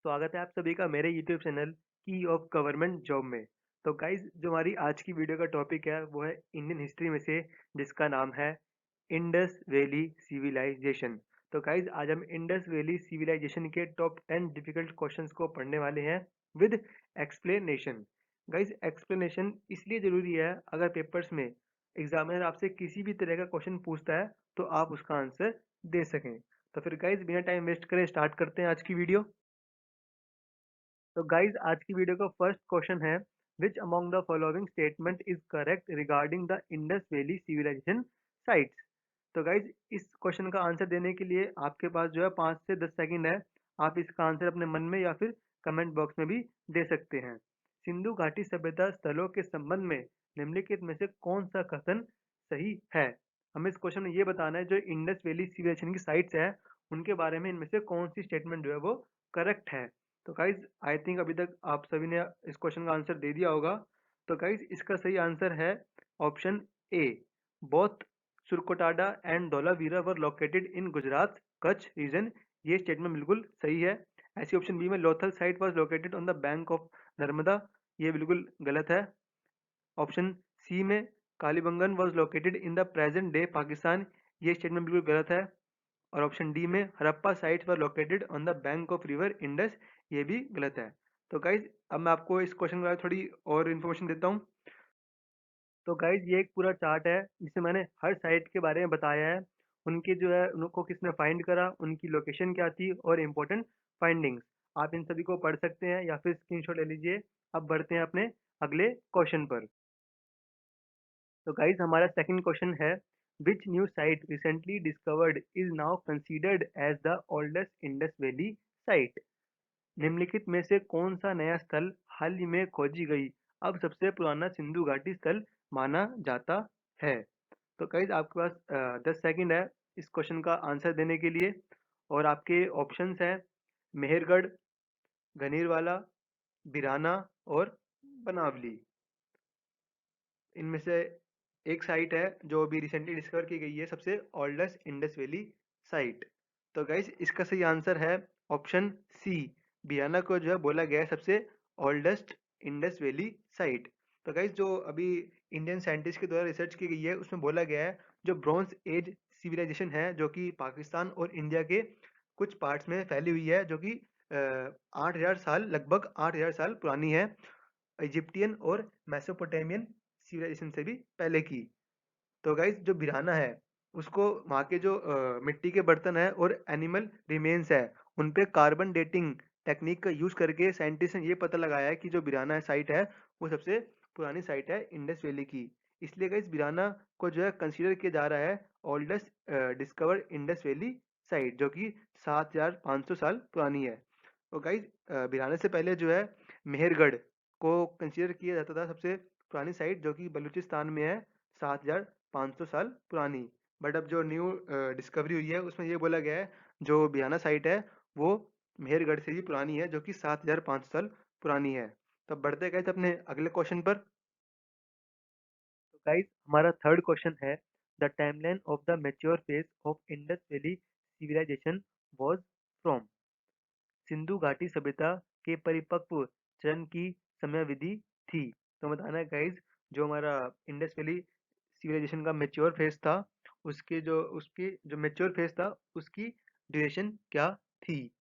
स्वागत है आप सभी का मेरे यूट्यूब चैनल की ऑफ गवर्नमेंट जॉब में। तो गाइज जो हमारी आज की वीडियो का टॉपिक है वो है इंडियन हिस्ट्री में से, जिसका नाम है इंडस वैली सिविलाइजेशन। तो गाइज आज हम इंडस वैली सिविलाइजेशन के टॉप 10 डिफिकल्ट क्वेश्चंस को पढ़ने वाले हैं विद एक्सप्लेनेशन। गाइज एक्सप्लेनेशन इसलिए ज़रूरी है, अगर पेपर्स में एग्जामिनर आपसे किसी भी तरह का क्वेश्चन पूछता है तो आप उसका आंसर दे सकें। तो फिर गाइज बिना टाइम वेस्ट करे स्टार्ट करते हैं आज की वीडियो। तो गाइज आज की वीडियो का फर्स्ट क्वेश्चन है, which among the following statement is correct regarding the Indus valley civilization sites. तो गाइज इस क्वेश्चन का आंसर देने के लिए आपके पास जो है 5 से 10 सेकंड है। आप इसका आंसर अपने मन में या फिर कमेंट बॉक्स में भी दे सकते हैं। सिंधु घाटी सभ्यता स्थलों के संबंध में निम्नलिखित में से कौन सा कथन सही है। हमें इस क्वेश्चन में ये बताना है जो इंडस वैली सिविलाइजेशन की साइट्स है उनके बारे में इनमें से कौन सी स्टेटमेंट जो है वो करेक्ट है। तो गाइज आई थिंक अभी तक आप सभी ने इस क्वेश्चन का आंसर दे दिया होगा। तो गाइज इसका सही आंसर है option A. Both Surkotada and Dholavira were located in Gujarat Kutch region. ये स्टेटमेंट बिल्कुल सही है। ऐसी ऑप्शन बी में Lothal site was located on the bank of Narmada, ये बिल्कुल गलत है। ऑप्शन सी में Kalibangan was located in the present day Pakistan, ये स्टेटमेंट बिल्कुल गलत है। और ऑप्शन डी में Harappa sites were located on the bank of river Indus, ये भी गलत है। तो गाइज अब मैं आपको इस क्वेश्चन के बारे में थोड़ी और इन्फॉर्मेशन देता हूँ। तो गाइज ये एक पूरा चार्ट है जिसमें मैंने हर साइट के बारे में बताया है, उनके जो है उनको किसने फाइंड करा, उनकी लोकेशन क्या थी और इम्पोर्टेंट फाइंडिंग्स। आप इन सभी को पढ़ सकते हैं या फिर स्क्रीनशॉट ले लीजिए। अब बढ़ते हैं अपने अगले क्वेश्चन पर। तो गाइज हमारा सेकंड क्वेश्चन है, which new site recently discovered is now considered as the oldest Indus valley site. निम्नलिखित में से कौन सा नया स्थल हाल ही में खोजी गई अब सबसे पुराना सिंधु घाटी स्थल माना जाता है। तो गाइज आपके पास 10 सेकंड है इस क्वेश्चन का आंसर देने के लिए। और आपके ऑप्शंस हैं मेहरगढ़, गनीरवाला, बिराना और बनावली। इनमें से एक साइट है जो अभी रिसेंटली डिस्कवर की गई है सबसे ओल्डेस्ट इंडस वैली साइट। तो गाइज इसका सही आंसर है ऑप्शन सी। बियाना को जो है बोला गया है सबसे ओल्डेस्ट इंडस वैली साइट। तो गाइज जो अभी इंडियन साइंटिस्ट के द्वारा रिसर्च की गई है उसमें बोला गया है जो ब्रॉन्ज एज सिविलाइजेशन है जो कि पाकिस्तान और इंडिया के कुछ पार्ट्स में फैली हुई है, जो कि 8,000 साल, लगभग 8,000 साल पुरानी है, इजिप्टियन और मेसोपोटामियन सिविलाइजेशन से भी पहले की। तो गाइज जो बिराना है उसको वहाँ के जो मिट्टी के बर्तन है और एनिमल रिमेन्स है उन पे कार्बन डेटिंग टेक्निक का यूज करके साइंटिस्ट ने ये पता लगाया है कि जो बिराना साइट है वो सबसे पुरानी साइट है इंडस वैली की। इसलिए गाइज बिराना को जो है कंसीडर किया जा रहा है oldest discovered Indus valley site, जो कि 7,500 साल पुरानी है। तो गाइज बिराने से पहले जो है मेहरगढ़ को कंसीडर किया जाता था सबसे पुरानी साइट, जो कि बलूचिस्तान में है, 7,500 साल पुरानी। बट अब जो न्यू डिस्कवरी हुई है उसमें ये बोला गया है जो बियाना साइट है वो मेहरगढ़ से भी पुरानी है, जो कि 7,500 साल पुरानी है। तब बढ़ते गए अपने अगले क्वेश्चन पर। तो गाइस हमारा थर्ड क्वेश्चन है, the timeline of the mature phase of Indus valley civilization was from. Sindhu घाटी सभ्यता के परिपक्व चरण की समयावधि थी। तो बताना है गाइज जो हमारा इंडस वैली सिविलाइजेशन का मेच्योर फेज था उसकी जो मेच्योर फेज था उसकी ड्यूरेशन क्या थी।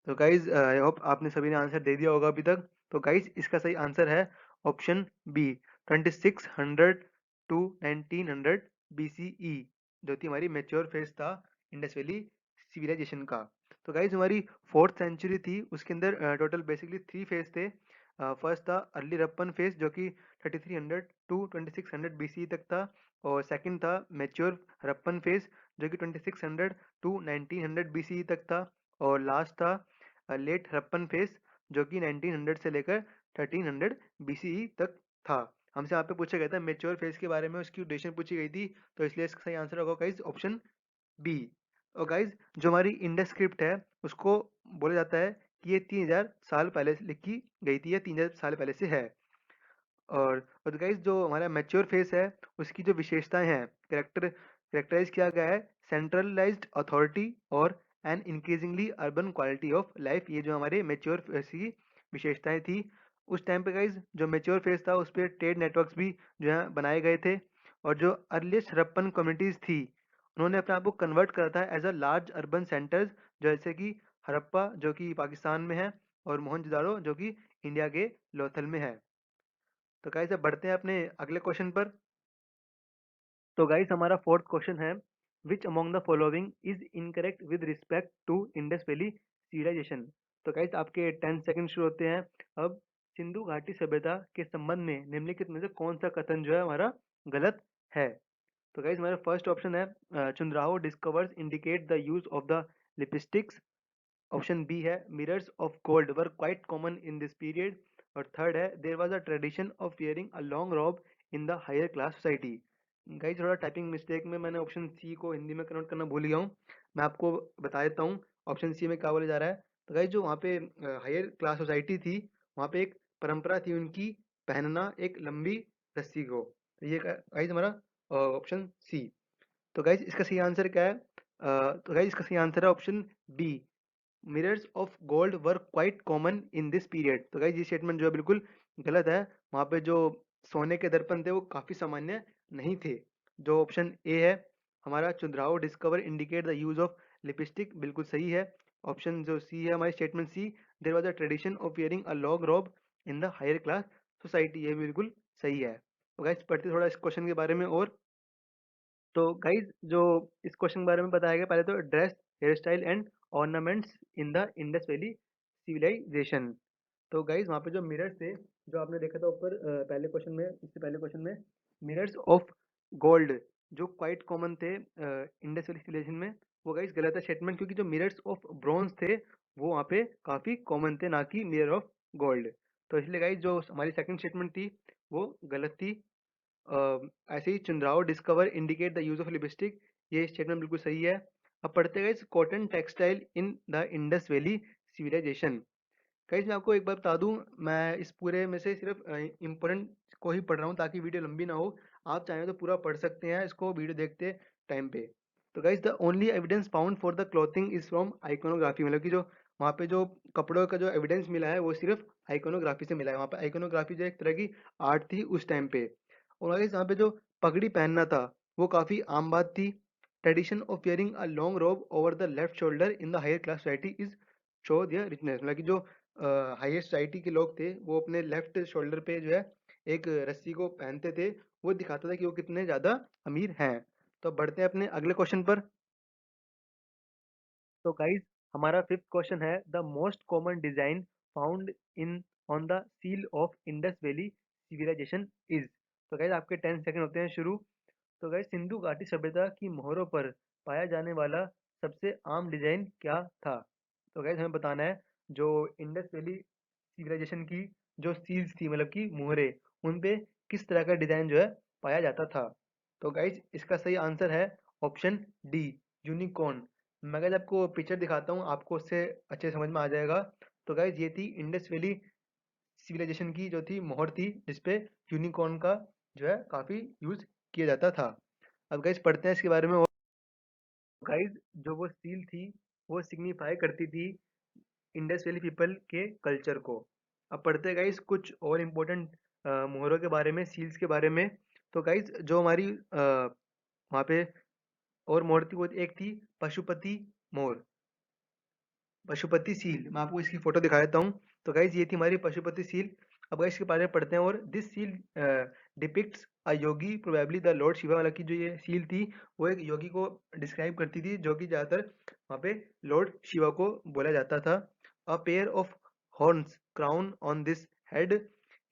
तो गाइज आई होप आपने सभी ने आंसर दे दिया होगा अभी तक। तो गाइज इसका सही आंसर है ऑप्शन बी, 2600 टू 1900 BCE, जो थी हमारी मेच्योर फेज था इंडस वैली सिविलाइजेशन का। तो गाइज हमारी 4th सेंचुरी थी, उसके अंदर टोटल बेसिकली 3 फेज थे। फर्स्ट था अर्ली हड़प्पन फेज जो कि 3300 टू 2600 BCE तक था। और सेकंड था मेच्योर हड़प्पन फेज जो कि 2600 टू 1900 BCE तक था। और लास्ट था लेट हड़प्पन फेज जो कि 1900 से लेकर 1300 BCE तक था। हमसे यहाँ पे पूछा गया था मेच्योर फेज के बारे में, उसकी ड्यूरेशन पूछी गई थी, तो इसलिए इसका सही आंसर होगा गाइज ऑप्शन बी। और गाइज जो हमारी इंडस स्क्रिप्ट है उसको बोला जाता है कि ये 3,000 साल पहले से लिखी गई थी या 3,000 साल पहले से है। और गाइज जो हमारा मैच्योर फेस है उसकी जो विशेषताएं हैं, करेक्टराइज किया गया है सेंट्रलाइज्ड अथॉरिटी और and increasingly urban quality of life. ये जो हमारे मेच्योर फेज की विशेषताएं थी। उस टाइम पे गाइज जो मेच्योर फेज था उस पर ट्रेड नेटवर्क्स भी जो है बनाए गए थे। और जो अर्लीस्ट हड़प्पन कम्युनिटीज थी उन्होंने अपने आप को कन्वर्ट करा था as a large urban centers, जैसे कि हड़प्पा जो कि पाकिस्तान में है और मोहनजोदाड़ो जो कि इंडिया के लोथल में है। तो गाइस अब बढ़ते हैं अपने अगले क्वेश्चन पर। तो गाइस हमारा फोर्थ क्वेश्चन है, which among the following is incorrect with respect to Indus valley civilization. तो गाइस आपके 10 सेकंड शुरू होते हैं अब। सिंधु घाटी सभ्यता के संबंध में निम्नलिखित में से कौन सा कथन जो है हमारा गलत है। तो गाइस हमारा फर्स्ट ऑप्शन है, Chanhudaro discovers indicate the use of the lipsticks. Option B है, mirrors of gold were quite common in this period. और थर्ड है, there was a tradition of wearing a long robe in the higher class society. Guys थोड़ा typing mistake में मैंने option C को हिंदी में convert करना भूल गया हूँ। मैं आपको बता देता हूँ ऑप्शन सी में क्या बोला जा रहा है। तो गाइस जो वहाँ पे हायर क्लास सोसाइटी थी वहाँ पे एक परंपरा थी उनकी पहनना एक लंबी रस्सी को। तो ये गाइस हमारा ऑप्शन सी। तो गाइस इसका सही आंसर क्या है? तो गाइस इसका सही आंसर है option B, mirrors of gold were quite common in this period. तो गाइस ये स्टेटमेंट जो है बिल्कुल गलत है। वहाँ पे जो सोने के दर्पण थे वो काफ़ी सामान्य नहीं थे। जो ऑप्शन ए है हमारा, Chanhudaro discover indicate the use of lipstick, बिल्कुल सही है। ऑप्शन जो सी है हमारी statement C, there was a tradition of wearing a long robe in the higher class society, ये बिल्कुल सही है। तो गाइस पढ़ते थोड़ा इस क्वेश्चन के बारे में और। तो गाइज जो इस क्वेश्चन के बारे में बताया गया, पहले तो dress, hair style and ornaments in the Indus valley civilization. तो गाइज वहाँ पे जो मिरर्स थे जो आपने देखा था ऊपर पहले क्वेश्चन में, इससे पहले क्वेश्चन में, मिरर्स ऑफ गोल्ड जो क्वाइट कॉमन थे इंडस वैली सिविलाइजेशन में, वो गाइज गलत है स्टेटमेंट, क्योंकि जो मिरर्स ऑफ ब्रॉन्ज थे वो वहाँ पे काफ़ी कॉमन थे, ना कि मिरर ऑफ गोल्ड। तो इसलिए गाइज जो हमारी सेकंड स्टेटमेंट थी वो गलत थी। ऐसे ही Chanhudaro discover indicate the use of lipstick, ये स्टेटमेंट बिल्कुल सही है। अब पढ़ते गए cotton textile in the Indus valley civilisation. Guys मैं आपको एक बार बता दूं, मैं इस पूरे में से सिर्फ इम्पोर्टेंट को ही पढ़ रहा हूँ ताकि वीडियो लंबी ना हो। आप चाहें तो पूरा पढ़ सकते हैं इसको वीडियो देखते टाइम पे। तो guys the only evidence found for the clothing is from iconography, मतलब कि जो वहाँ पे जो कपड़ों का जो एविडेंस मिला है वो सिर्फ आइकोनोग्राफी से मिला है। वहाँ पे आइकोनोग्राफी जो एक तरह की आर्ट थी उस टाइम पे। और गाइस यहाँ पे जो पगड़ी पहनना था वो काफ़ी आम बात थी। Tradition of wearing a long robe over the left shoulder in the higher class society is show their richness, मतलब कि जो हायर सोसाइटी के लोग थे वो अपने लेफ्ट शोल्डर पे जो है एक रस्सी को पहनते थे, वो दिखाता था कि वो कितने ज़्यादा अमीर हैं। तो अब बढ़ते हैं अपने अगले क्वेश्चन पर। तो गाइज हमारा फिफ्थ क्वेश्चन है, the most common design found in on the seal of Indus valley civilization is. तो गाइज आपके 10 सेकंड होते हैं शुरू। तो गाइज सिंधु घाटी सभ्यता की मोहरों पर पाया जाने वाला सबसे आम डिजाइन क्या था। तो गाइज हमें बताना है जो इंडस वैली सिविलाइजेशन की जो सील्स थी, मतलब कि मोहरे, उन पे किस तरह का डिजाइन जो है पाया जाता था। तो गाइज इसका सही आंसर है ऑप्शन डी, यूनिकॉर्न। मैं अगर आपको पिक्चर दिखाता हूँ आपको उससे अच्छे समझ में आ जाएगा। तो गाइज ये थी इंडस वैली सिविलाइजेशन की जो थी मोहर थी, जिसपे यूनिकॉर्न का जो है काफी यूज किया जाता था। अब गाइज पढ़ते हैं इसके बारे में और। गाइज जो वो सील थी वो सिग्निफाई करती थी इंडस वैली पीपल के कल्चर को। अब पढ़ते हैं गाइज कुछ और इम्पोर्टेंट मोहरों के बारे में, सील्स के बारे में। तो गाइज जो हमारी वहाँ पे और मोहर थी वो एक थी पशुपति मोर, पशुपति सील। मैं आपको इसकी फोटो दिखा देता हूँ। तो गाइज ये थी हमारी पशुपति सील। अब गाइज इसके बारे में पढ़ते हैं और। This seal depicts a Yogi probably the Lord Shiva, मतलब कि जो ये सील थी वो एक योगी को डिस्क्राइब करती थी जो कि ज़्यादातर वहाँ पे लॉर्ड शिवा को बोला जाता था। A pair of horns crown on this head,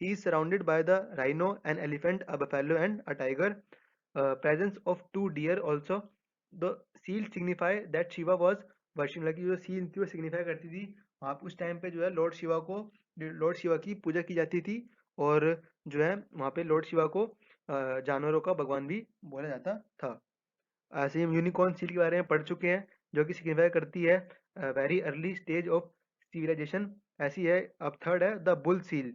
he is surrounded by the rhino, an elephant, a buffalo and a tiger, presence of two deer also. The seal signify that Shiva was worship, लगी जो seal थी वो signify करती थी आप उस time पे जो है लॉर्ड शिवा को, लॉर्ड शिवा की पूजा की जाती थी। और जो है वहाँ पे लॉर्ड शिवा को जानवरों का भगवान भी बोला जाता था। ऐसे ही हम यूनिकॉर्न सील के बारे में पढ़ चुके हैं जो कि सिग्निफाई करती है very early stage of civilization. ऐसी है। अब थर्ड है द बुल सील,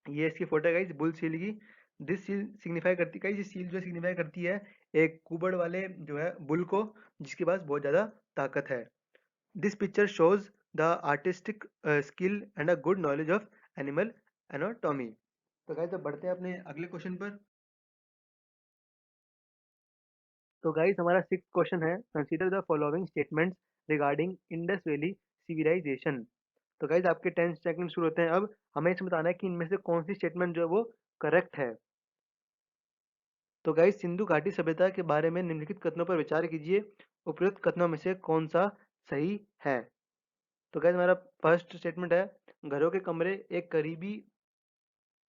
ये इसकी फोटो है गाइस बुल सील की। दिस सील सिग्निफाई करती है, ये सील जो सिग्निफाई करती है एक कुबड़ वाले जो है बुल को, जिसके पास बहुत ज़्यादा ताकत है। This picture shows the artistic skill and a good knowledge of animal anatomy. तो गाइस अब बढ़ते हैं अपने अगले क्वेश्चन पर। तो गाइस हमारा सिक्स क्वेश्चन है, consider the following statements regarding Indus valley civilization. तो गाइस आपके 10 सेकंड शुरू होते हैं अब। हमें इसमें बताना है कि इनमें से कौन सी स्टेटमेंट जो है वो करेक्ट है। तो गाइस सिंधु घाटी सभ्यता के बारे में निम्नलिखित कथनों पर विचार कीजिए, उपयुक्त कथनों में से कौन सा सही है। तो गाइस हमारा फर्स्ट स्टेटमेंट है, घरों के कमरे एक करीबी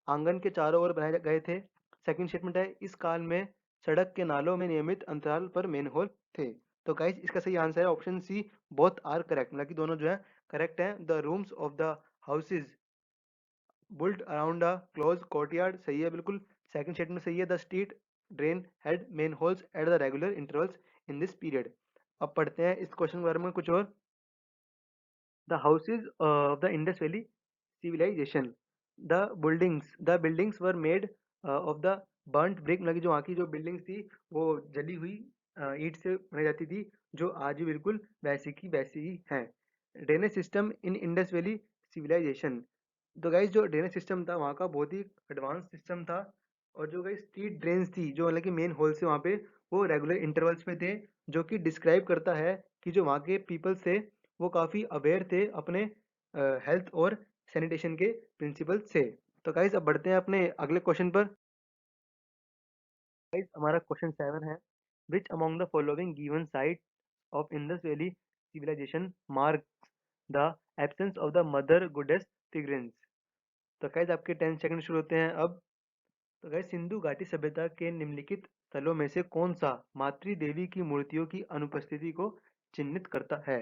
आंगन के चारों ओर बनाए गए थे। सेकंड स्टेटमेंट है, इस काल में सड़क के नालों में नियमित अंतराल पर मेनहोल थे। तो गाइस इसका सही आंसर है option C, both are correct, मतलब कि दोनों जो है करेक्ट है। The rooms of the houses built around a close courtyard, सही है बिल्कुल। सेकंड स्टेटमेंट सही है, the street drain had manholes at the regular intervals in this period. अब पढ़ते हैं इस क्वेश्चन के बारे में कुछ और। The houses of the Indus Valley civilization, the buildings were made of the burnt brick, मतलब कि जो वहाँ की जो बिल्डिंग्स थी वो जली हुई ईंट से बनाई जाती थी, जो आज भी बिल्कुल वैसी की वैसी ही है। Drainage system in Indus valley civilization, तो गाइस जो ड्रेनेज सिस्टम था वहाँ का बहुत ही एडवांस सिस्टम था। और जो गाइस स्ट्रीट ड्रेन्स थी, जो मतलब कि मेन होल से वहाँ पे वो रेगुलर इंटरवल्स पे थे, जो कि डिस्क्राइब करता है कि जो वहाँ के पीपल्स थे वो काफ़ी अवेयर थे अपने हेल्थ और सैनिटेशन के प्रिंसिपल से। तो गाइस अब बढ़ते हैं अपने अगले क्वेश्चन पर। गाइस हमारा क्वेश्चन 7 है, which among the following given site of Indus valley civilisation marks the absence of the mother goddess figurines. तो गाइस आपके 10 सेकंड शुरू होते हैं अब। तो गाइस सिंधु घाटी सभ्यता के निम्नलिखित स्थलों में से कौन सा मातृ देवी की मूर्तियों की अनुपस्थिति को चिन्हित करता है।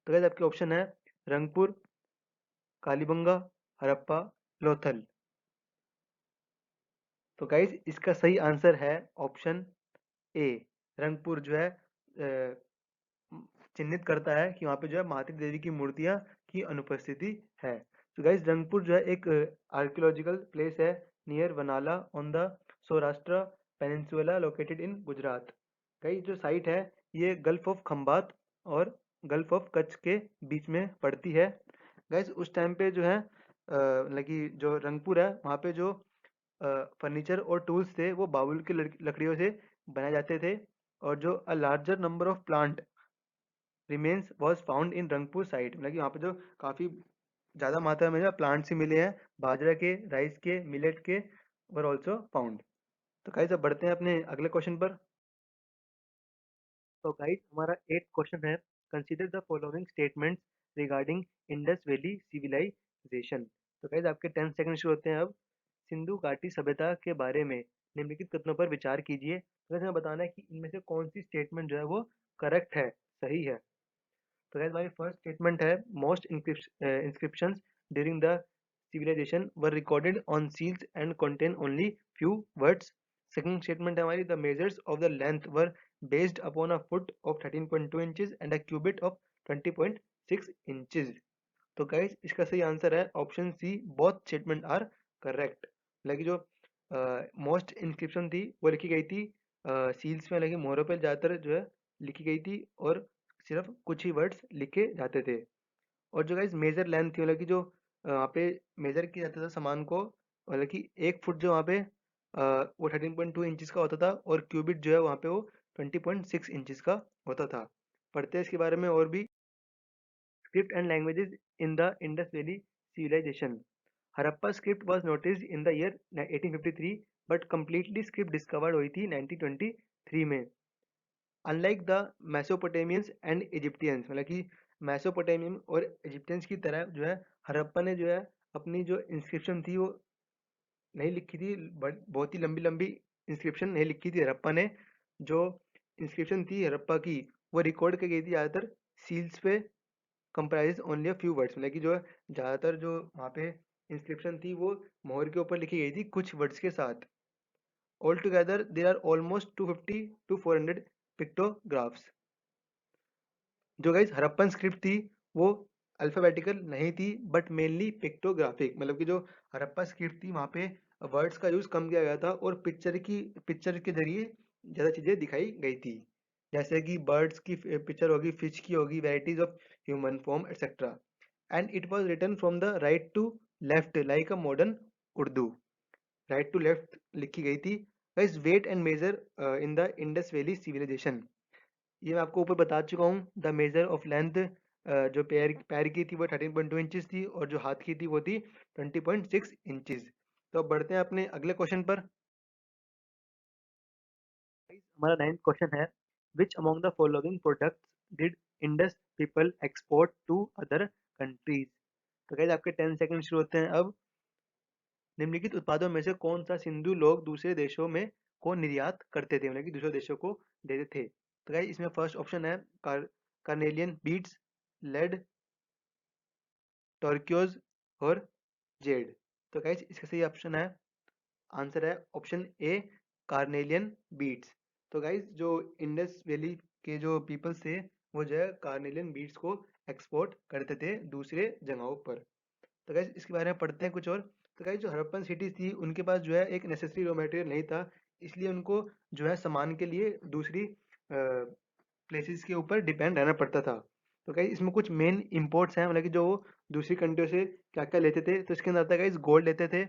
तो गाइस आपके ऑप्शन है, रंगपुर, कालीबंगा, हड़प्पा, लोथल। तो गाइस इसका सही आंसर है ऑप्शन ए, रंगपुर जो है चिन्हित करता है कि वहाँ पे जो है मातृ देवी की मूर्तियाँ की अनुपस्थिति है। तो गाइस रंगपुर जो है एक आर्कियोलॉजिकल प्लेस है near Vanala on the Saurashtra peninsula located in Gujarat. Guys जो साइट है ये गल्फ ऑफ खंबात और गल्फ ऑफ कच्छ के बीच में पड़ती है। गाइस उस टाइम पे जो है मतलब कि जो रंगपुर है वहाँ पे जो फर्नीचर और टूल्स थे वो बाउल की लकड़ियों से बनाए जाते थे। और जो a larger number of plant remains was found in Rangpur site, मतलब कि वहाँ पे जो काफ़ी ज़्यादा मात्रा में जो प्लांट्स ही मिले हैं बाजरा के, राइस के, मिलेट के, वर ऑल्सो फाउंड। तो गाइस अब बढ़ते हैं अपने अगले क्वेश्चन पर। तो गाइस हमारा 8 क्वेश्चन है, consider the following statements regarding Indus valley civilization. तो गाइस आपके 10 सेकंड शुरू होते हैं अब। सिंधु घाटी सभ्यता के बारे में निम्नलिखित कथनों पर विचार कीजिए। तो गाइस हमें बताना है कि इनमें से कौन सी स्टेटमेंट जो है वो करेक्ट है, सही है। तो गाइस हमारी फर्स्ट स्टेटमेंट है, most inscriptions during the civilization were recorded on seals and contain only few words. Second statement है हमारी, the measures of the length were based upon a foot of 13.2 inches and a cubit of 20.6 inches. तो guys इसका सही answer है option C, both statement are correct. लगी जो most inscription थी वो लिखी गई थी सील्स में, लगी मोहरों पर ज़्यादातर जो है लिखी गई थी और सिर्फ कुछ ही वर्ड्स लिखे जाते थे। और जो गाइस मेजर लेंथ थी, मतलब कि जो वहाँ पे मेजर किया जाता था सामान को, मतलब कि 1 फुट जो वहाँ पे वो 13.2 इंचेस का होता था और क्यूबिट जो है वहाँ पे वो 20.6 इंचेस का होता था। पढ़ते हैं इसके बारे में और भी। Script and languages in the Indus valley civilization. Harappa script was noticed in the year 1853 but completely script discovered हुई थी 1923 में। Unlike the Mesopotamians and Egyptians, मतलब कि मेसोपोटामियन और इजिप्टियंस की तरह जो है हड़प्पा ने जो है अपनी जो इंस्क्रिप्शन थी वो नहीं लिखी थी, बट बहुत ही लंबी लंबी इंस्क्रिप्शन नहीं लिखी थी हड़प्पा ने। जो इंस्क्रिप्शन थी हड़प्पा की वो रिकॉर्ड की गई थी ज़्यादातर सील्स पे, comprise only a few words, मतलब कि जो ज़्यादातर जो वहाँ पे इंस्क्रिप्शन थी वो मोहर के ऊपर लिखी गई थी कुछ वर्ड्स के साथ। All together there are almost 250 to 400 pictographs. जो गाइस हड़प्पन स्क्रिप्ट थी वो अल्फाबेटिकल नहीं थी बट मेनली पिक्टोग्राफिक, मतलब कि जो हड़प्पा स्क्रिप्ट थी वहाँ पे वर्ड्स का यूज़ कम किया गया था और पिक्चर के जरिए ज़्यादा चीज़ें दिखाई गई थी। जैसे कि बर्ड्स की पिक्चर होगी, फिश की होगी, varieties of human form etcetera. And it was written from the right to left like a modern Urdu. Right to left लिखी गई थी। Guys weight and measure in the Indus valley civilization, ये मैं आपको ऊपर बता चुका हूँ। द मेजर ऑफ लेंथ, जो पैर पैर की थी वो 13.2 इंचेस थी, और जो हाथ की थी वो थी 20.6 इंचेस। तो अब बढ़ते हैं अपने अगले क्वेश्चन पर। हमारा 9th क्वेश्चन है, which among the following products did Indus people export to other countries. तो गाइस आपके 10 सेकंड शुरू होते हैं अब। निम्नलिखित उत्पादों में से कौन सा सिंधु लोग दूसरे देशों में को निर्यात करते थे, मतलब कि दूसरे देशों को देते थे। तो गाइस इसमें फर्स्ट ऑप्शन है कार्नेलियन बीड्स, लेड, टर्क्योज और जेड। तो गाइस इसका सही ऑप्शन है, आंसर है ऑप्शन ए, कार्नेलियन बीड्स। तो गाइस जो इंडस वैली के जो पीपल्स थे वो जो है कार्नेलियन बीड्स को एक्सपोर्ट करते थे दूसरे जगहों पर। तो गाइस इसके बारे में पढ़ते हैं कुछ और। तो गाइस जो हड़प्पन सिटीज थी उनके पास जो है एक नेसेसरी रॉ मटेरियल नहीं था, इसलिए उनको जो है सामान के लिए दूसरी प्लेसेस के ऊपर डिपेंड रहना पड़ता था। तो गाइस इसमें कुछ मेन इंपोर्ट्स हैं, मतलब कि जो वो दूसरी कंट्रियों से क्या क्या लेते थे। तो इसके अंदर आता है गाइस गोल्ड लेते थे,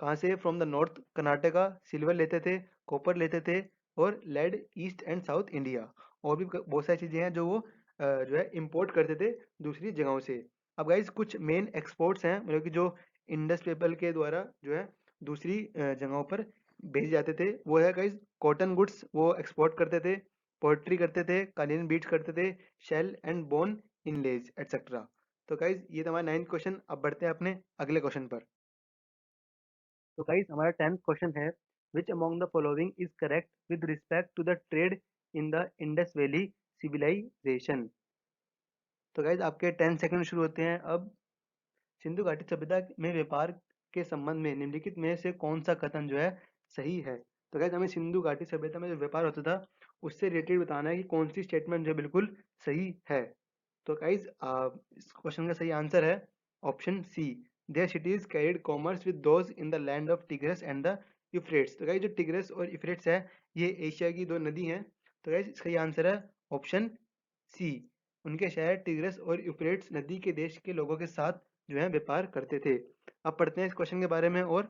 कहाँ से, from the north Karnataka, silver लेते थे, कॉपर लेते थे, और lead east and south India. और भी बहुत सारी चीज़ें हैं जो वो जो है इंपोर्ट करते थे दूसरी जगहों से। अब गाइस कुछ मेन एक्सपोर्ट्स हैं, मतलब कि जो इंडस पीपल के द्वारा जो है दूसरी जगहों पर भेजे जाते थे, वो है गाइस कॉटन गुड्स वो एक्सपोर्ट करते थे, पोल्ट्री करते थे, कालीन बीट्स करते थे, शेल एंड बोन इनलेज एटसेट्रा। तो गाइस ये था हमारा 9th क्वेश्चन। अब बढ़ते हैं अपने अगले क्वेश्चन पर। तो गाइस हमारा 10th क्वेश्चन है, which among the following is correct with respect to the trade in the Indus valley civilization. तो गाइस आपके 10 सेकंड शुरू होते हैं अब। सिंधु घाटी सभ्यता में व्यापार के संबंध में निम्नलिखित में से कौन सा कथन जो है सही है। तो गाइस हमें सिंधु घाटी सभ्यता में जो व्यापार होता था उससे रिलेटेड बताना है कि कौन सी स्टेटमेंट जो बिल्कुल सही है। तो गाइस इस क्वेश्चन का सही आंसर है option C, their cities carried commerce with those in the land of Tigris and the Euphrates. तो गाइस जो टिग्रस और यूफ्रेट्स है ये एशिया की दो नदी हैं। तो गाइस इसका ये आंसर है ऑप्शन सी, उनके शहर टिग्रस और यूफ्रेट्स नदी के देश के लोगों के साथ जो है व्यापार करते थे। अब पढ़ते हैं इस क्वेश्चन के बारे में और।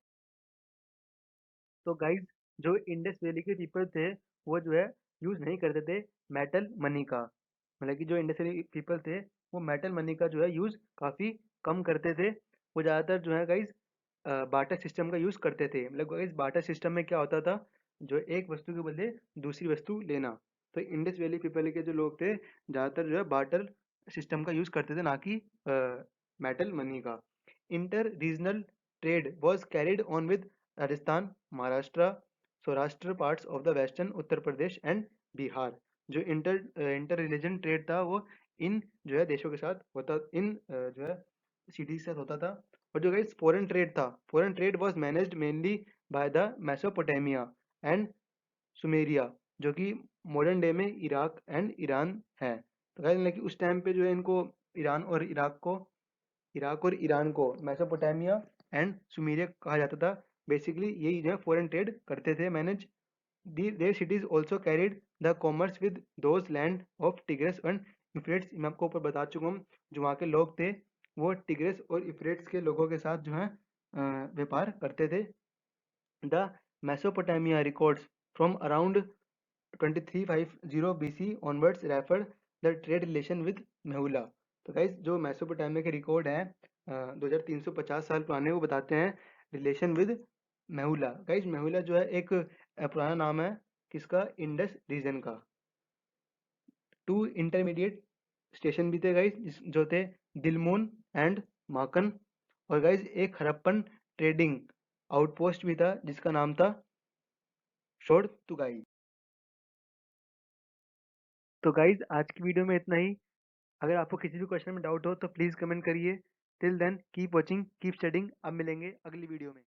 तो गाइज जो इंडस वैली के पीपल थे वो जो है यूज नहीं करते थे मेटल मनी का, मतलब कि जो इंडस वैली पीपल थे वो मेटल मनी का जो है यूज काफी कम करते थे। वो ज्यादातर जो है गाइज बाटर सिस्टम का यूज करते थे। मतलब गाइज बाटर सिस्टम में क्या होता था, जो एक वस्तु के बदले दूसरी वस्तु लेना। तो इंडस वैली पीपल के जो लोग थे ज्यादातर जो है बाटर सिस्टम का यूज करते थे, ना कि मेटल मनी का। Inter regional trade was carried on with Rajasthan, Maharashtra, Saurashtra parts of the western Uttar Pradesh and Bihar. जो इंटर रिलीजन ट्रेड था वो इन जो है देशों के साथ होता, इन जो है सिटीज के साथ होता था। और जो गाइस फॉरेन ट्रेड था, foreign trade was managed mainly by the Mesopotamia and Sumeria, जो कि मॉडर्न डे में इराक एंड ईरान है। तो गाइस मतलब कि उस टाइम पे जो है इनको ईरान और इराक और ईरान को मेसोपोटामिया एंड सुमेरिया कहा जाता था। बेसिकली यही जो है फॉरेन ट्रेड करते थे manage. Their cities also carried the commerce with those land of Tigris and Euphrates. मैं आपको ऊपर बता चुका हूँ, जो वहाँ के लोग थे वो टिग्रस और यूफ्रेट्स के लोगों के साथ जो है व्यापार करते थे। The Mesopotamia records from around 2350 BC onwards refer the trade relation with मेहुला। तो गाइस जो मेसोपोटामिया के रिकॉर्ड हैं 2350 साल पुराने, वो बताते हैं रिलेशन विद मेहुला। गाइस मेहुला जो है एक पुराना नाम है किसका, इंडस रीजन का। टू इंटरमीडिएट स्टेशन भी थे गाइस जो थे दिलमून एंड माकन। और गाइस एक हड़प्पन ट्रेडिंग आउटपोस्ट भी था जिसका नाम था शोर तुगाई। तो गाइज आज की वीडियो में इतना ही। अगर आपको किसी भी क्वेश्चन में डाउट हो तो प्लीज़ कमेंट करिए। Till then keep watching, keep studying. अब मिलेंगे अगली वीडियो में।